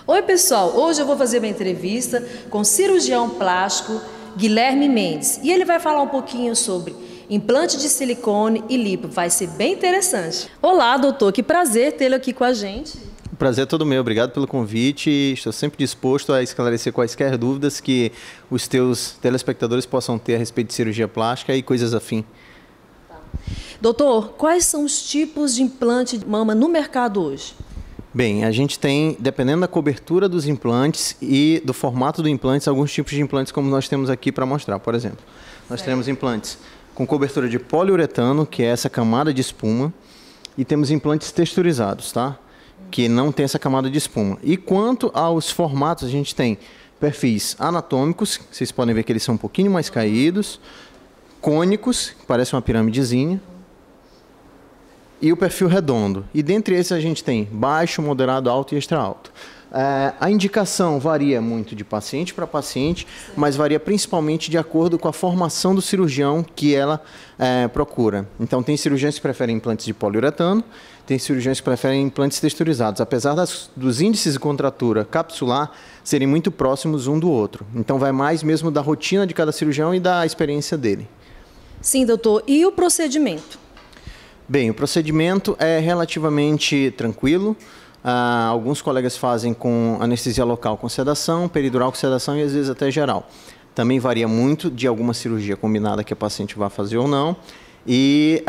Oi pessoal, hoje eu vou fazer uma entrevista com o cirurgião plástico Guilherme Mendes e ele vai falar um pouquinho sobre implante de silicone e lipo. Vai ser bem interessante. Olá doutor, que prazer tê-lo aqui com a gente. O prazer é todo meu, obrigado pelo convite. Estou sempre disposto a esclarecer quaisquer dúvidas que os teus telespectadores possam ter a respeito de cirurgia plástica e coisas afim. Doutor, quais são os tipos de implante de mama no mercado hoje? Bem, a gente tem, dependendo da cobertura dos implantes e do formato do implante, alguns tipos de implantes como nós temos aqui para mostrar. Por exemplo, nós temos implantes com cobertura de poliuretano, que é essa camada de espuma, e temos implantes texturizados, tá? Que não tem essa camada de espuma. E quanto aos formatos, a gente tem perfis anatômicos, vocês podem ver que eles são um pouquinho mais caídos, cônicos, que parece uma piramidezinha, e o perfil redondo. E dentre esses a gente tem baixo, moderado, alto e extra alto. A indicação varia muito de paciente para paciente, mas varia principalmente de acordo com a formação do cirurgião que ela procura. Então tem cirurgiões que preferem implantes de poliuretano, tem cirurgiões que preferem implantes texturizados, apesar dos índices de contratura capsular serem muito próximos um do outro. Então vai mais mesmo da rotina de cada cirurgião e da experiência dele. Sim, doutor. E o procedimento? Bem, o procedimento é relativamente tranquilo. Alguns colegas fazem com anestesia local com sedação, peridural com sedação e às vezes até geral. Também varia muito de alguma cirurgia combinada que a paciente vai fazer ou não. E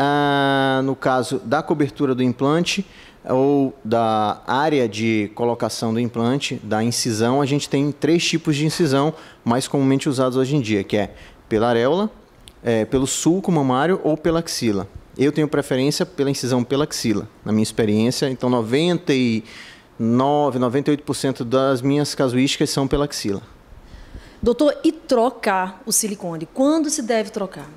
no caso da cobertura do implante ou da área de colocação do implante, da incisão, a gente tem 3 tipos de incisão mais comumente usados hoje em dia, que é pela areola, pelo sulco mamário ou pela axila. Eu tenho preferência pela incisão pela axila, na minha experiência. Então, 99%, 98% das minhas casuísticas são pela axila. Doutor, e trocar o silicone? Quando se deve trocar?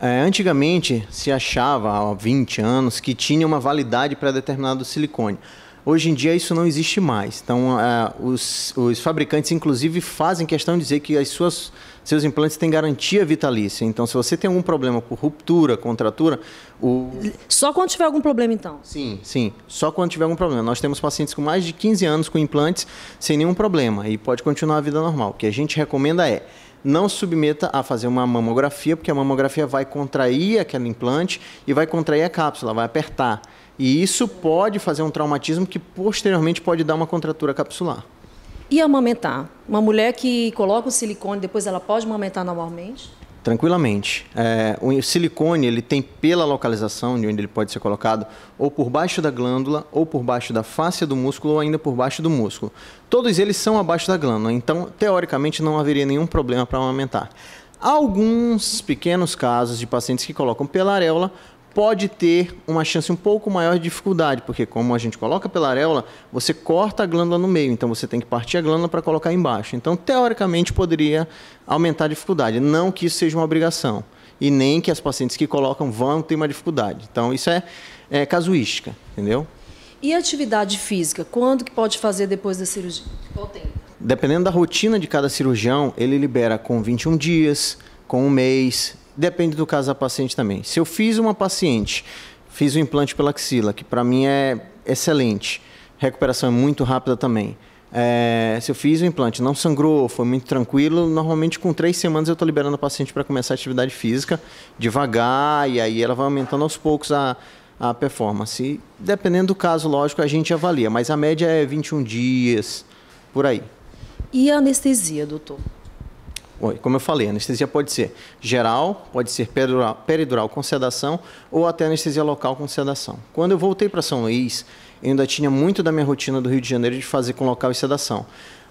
Antigamente, se achava, há 20 anos, que tinha uma validade pré-determinada do silicone. Hoje em dia, isso não existe mais. Então, os fabricantes, inclusive, fazem questão de dizer que seus implantes têm garantia vitalícia. Então, se você tem algum problema por ruptura, contratura... Só quando tiver algum problema, então? Sim, sim. Só quando tiver algum problema. Nós temos pacientes com mais de 15 anos com implantes sem nenhum problema e pode continuar a vida normal. O que a gente recomenda é não submeta a fazer uma mamografia, porque a mamografia vai contrair aquele implante e vai contrair a cápsula, vai apertar. E isso pode fazer um traumatismo que posteriormente pode dar uma contratura capsular. E amamentar? Uma mulher que coloca o silicone, depois ela pode amamentar normalmente? Tranquilamente. O silicone ele tem pela localização de onde ele pode ser colocado ou por baixo da glândula, ou por baixo da fáscia do músculo, ou ainda por baixo do músculo. Todos eles são abaixo da glândula, então teoricamente não haveria nenhum problema para amamentar. Há alguns pequenos casos de pacientes que colocam pela areola, pode ter uma chance um pouco maior de dificuldade, porque como a gente coloca pela areola, você corta a glândula no meio, então você tem que partir a glândula para colocar embaixo. Então, teoricamente, poderia aumentar a dificuldade. Não que isso seja uma obrigação, e nem que as pacientes que colocam vão ter uma dificuldade. Então, isso é casuística, entendeu? E atividade física, quando que pode fazer depois da cirurgia? Qual tempo? Dependendo da rotina de cada cirurgião, ele libera com 21 dias, com 1 mês... Depende do caso da paciente também. Se eu fiz uma paciente, fiz o implante pela axila, que para mim é excelente, recuperação é muito rápida também. Se eu fiz o implante, não sangrou, foi muito tranquilo, normalmente com 3 semanas eu estou liberando a paciente para começar a atividade física, devagar, e aí ela vai aumentando aos poucos a performance. E, dependendo do caso, lógico, a gente avalia, mas a média é 21 dias, por aí. E a anestesia, doutor? Como eu falei, a anestesia pode ser geral, pode ser peridural com sedação ou até anestesia local com sedação. Quando eu voltei para São Luís, eu ainda tinha muito da minha rotina do Rio de Janeiro de fazer com local e sedação.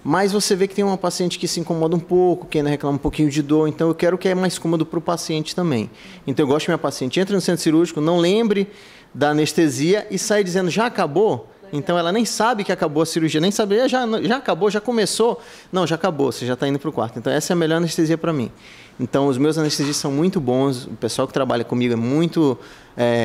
Mas você vê que tem uma paciente que se incomoda um pouco, que ainda reclama um pouquinho de dor, então eu quero que é mais cômodo para o paciente também. Então eu gosto que minha paciente entre no centro cirúrgico, não lembre da anestesia e sai dizendo, já acabou? Então ela nem sabe que acabou a cirurgia, nem sabe, já acabou, já começou. Não, já acabou, você já está indo para o quarto. Então essa é a melhor anestesia para mim. Então os meus anestesistas são muito bons, o pessoal que trabalha comigo é muito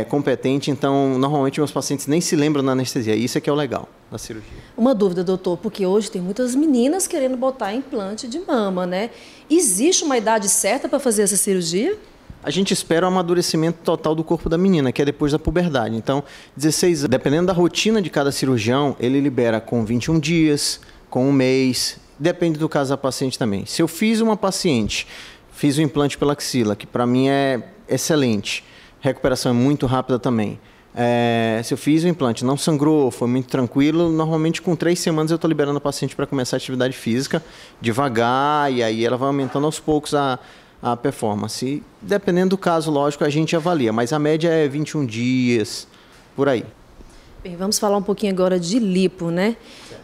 competente, então normalmente meus pacientes nem se lembram da anestesia. Isso é que é o legal da cirurgia. Uma dúvida, doutor, porque hoje tem muitas meninas querendo botar implante de mama, né? Existe uma idade certa para fazer essa cirurgia? A gente espera o amadurecimento total do corpo da menina, que é depois da puberdade. Então, 16 anos, dependendo da rotina de cada cirurgião, ele libera com 21 dias, com um mês, depende do caso da paciente também. Se eu fiz uma paciente, fiz o implante pela axila, que para mim é excelente, recuperação é muito rápida também. Se eu fiz o implante, não sangrou, foi muito tranquilo, normalmente com 3 semanas eu estou liberando a paciente para começar a atividade física devagar, e aí ela vai aumentando aos poucos a performance. E, dependendo do caso, lógico, a gente avalia, mas a média é 21 dias, por aí. Bem, vamos falar um pouquinho agora de lipo, né?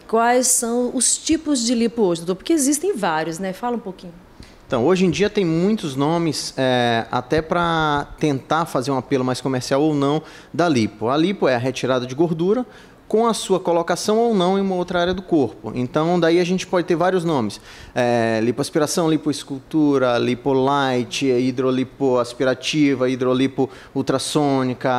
Quais são os tipos de lipo hoje, doutor? Porque existem vários, né? Fala um pouquinho. Então, hoje em dia tem muitos nomes, até para tentar fazer um apelo mais comercial ou não da lipo. A lipo é a retirada de gordura com a sua colocação ou não em uma outra área do corpo. Então, daí a gente pode ter vários nomes. Lipoaspiração, lipoescultura, lipolite, hidrolipoaspirativa, hidrolipo ultrassônica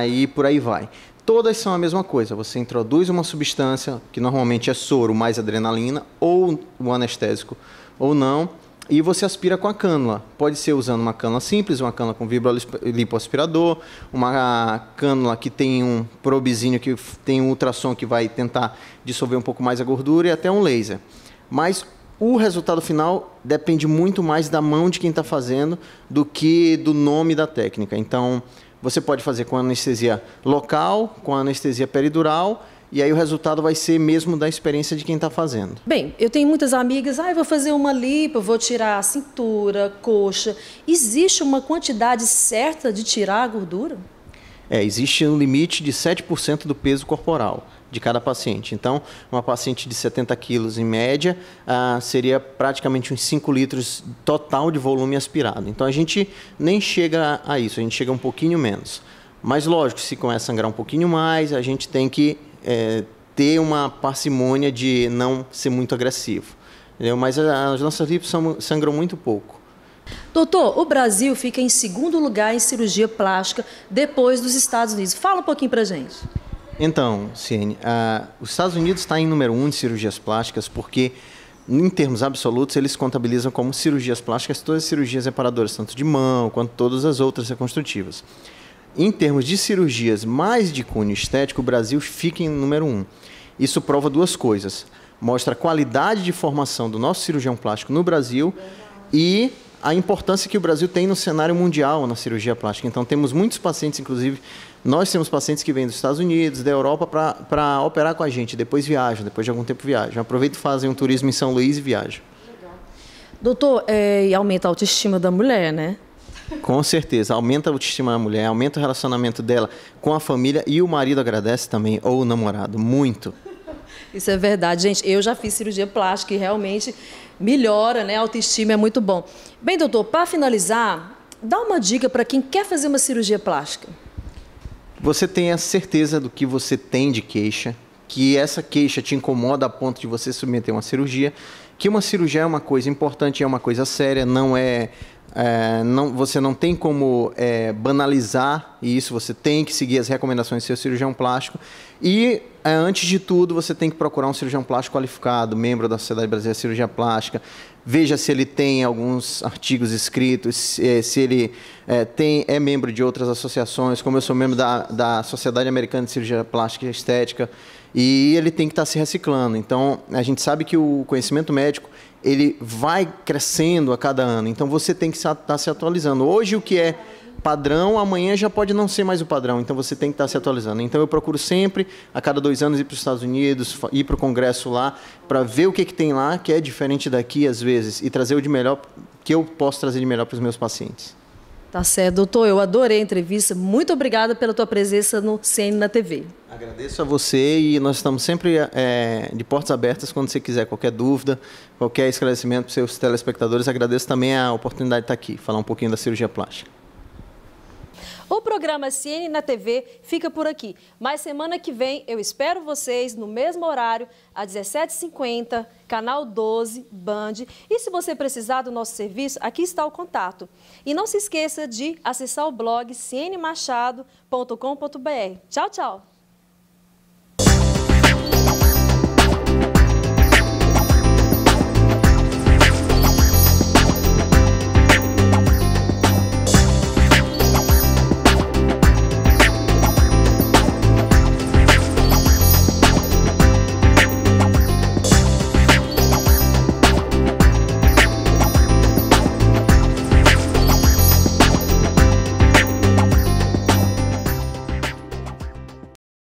e por aí vai. Todas são a mesma coisa. Você introduz uma substância, que normalmente é soro mais adrenalina, ou o anestésico ou não, e você aspira com a cânula. Pode ser usando uma cânula simples, uma cânula com vibrolipoaspirador, uma cânula que tem um probezinho, que tem um ultrassom que vai tentar dissolver um pouco mais a gordura, e até um laser. Mas o resultado final depende muito mais da mão de quem está fazendo do que do nome da técnica. Então, você pode fazer com anestesia local, com anestesia peridural, e aí o resultado vai ser mesmo da experiência de quem está fazendo. Bem, eu tenho muitas amigas, eu vou fazer uma lipo, vou tirar a cintura, coxa. Existe uma quantidade certa de tirar a gordura? Existe um limite de 7% do peso corporal de cada paciente. Então, uma paciente de 70 quilos em média, seria praticamente uns 5 litros total de volume aspirado. Então, a gente nem chega a isso, a gente chega um pouquinho menos. Mas, lógico, se começa a sangrar um pouquinho mais, a gente tem que ter uma parcimônia de não ser muito agressivo. Entendeu? Mas as nossas lipos sangram muito pouco. Doutor, o Brasil fica em segundo lugar em cirurgia plástica depois dos Estados Unidos. Fala um pouquinho pra gente. Então, Ciene, os Estados Unidos está em número 1 de cirurgias plásticas porque, em termos absolutos, eles contabilizam como cirurgias plásticas todas as cirurgias reparadoras, tanto de mão quanto todas as outras reconstrutivas. Em termos de cirurgias mais de cunho estético, o Brasil fica em número 1. Isso prova duas coisas. Mostra a qualidade de formação do nosso cirurgião plástico no Brasil e a importância que o Brasil tem no cenário mundial na cirurgia plástica. Então, temos muitos pacientes, inclusive, nós temos pacientes que vêm dos Estados Unidos, da Europa, para operar com a gente. Depois viajam, depois de algum tempo viajam. Aproveitam e fazem um turismo em São Luís e viajam. Doutor, e aumenta a autoestima da mulher, né? Com certeza, aumenta a autoestima da mulher, aumenta o relacionamento dela com a família e o marido agradece também, ou o namorado, muito. Isso é verdade, gente. Eu já fiz cirurgia plástica e realmente melhora, né? A autoestima é muito bom. Bem, doutor, para finalizar, dá uma dica para quem quer fazer uma cirurgia plástica. Você tenha certeza do que você tem de queixa, que essa queixa te incomoda a ponto de você submeter uma cirurgia, que uma cirurgia é uma coisa importante, é uma coisa séria, você não tem como banalizar isso, você tem que seguir as recomendações do seu cirurgião plástico e, antes de tudo, você tem que procurar um cirurgião plástico qualificado, membro da Sociedade Brasileira de Cirurgia Plástica, veja se ele tem alguns artigos escritos, se ele é membro de outras associações, como eu sou membro da Sociedade Americana de Cirurgia Plástica e Estética, e ele tem que estar se reciclando. Então, a gente sabe que o conhecimento médico ele vai crescendo a cada ano, então você tem que estar se atualizando. Hoje o que é padrão, amanhã já pode não ser mais o padrão, então você tem que estar se atualizando. Então eu procuro sempre, a cada 2 anos, ir para os Estados Unidos, ir para o congresso lá, para ver o que tem lá, que é diferente daqui às vezes, e trazer o de melhor, que eu posso trazer de melhor para os meus pacientes. Tá certo, doutor, eu adorei a entrevista, muito obrigada pela tua presença no CN na TV. Agradeço a você e nós estamos sempre de portas abertas quando você quiser qualquer dúvida, qualquer esclarecimento para os seus telespectadores. Agradeço também a oportunidade de estar aqui, falar um pouquinho da cirurgia plástica. O programa CN na TV fica por aqui, mas semana que vem eu espero vocês no mesmo horário, às 17h50, canal 12, Band. E se você precisar do nosso serviço, aqui está o contato. E não se esqueça de acessar o blog cnmachado.com.br. Tchau, tchau!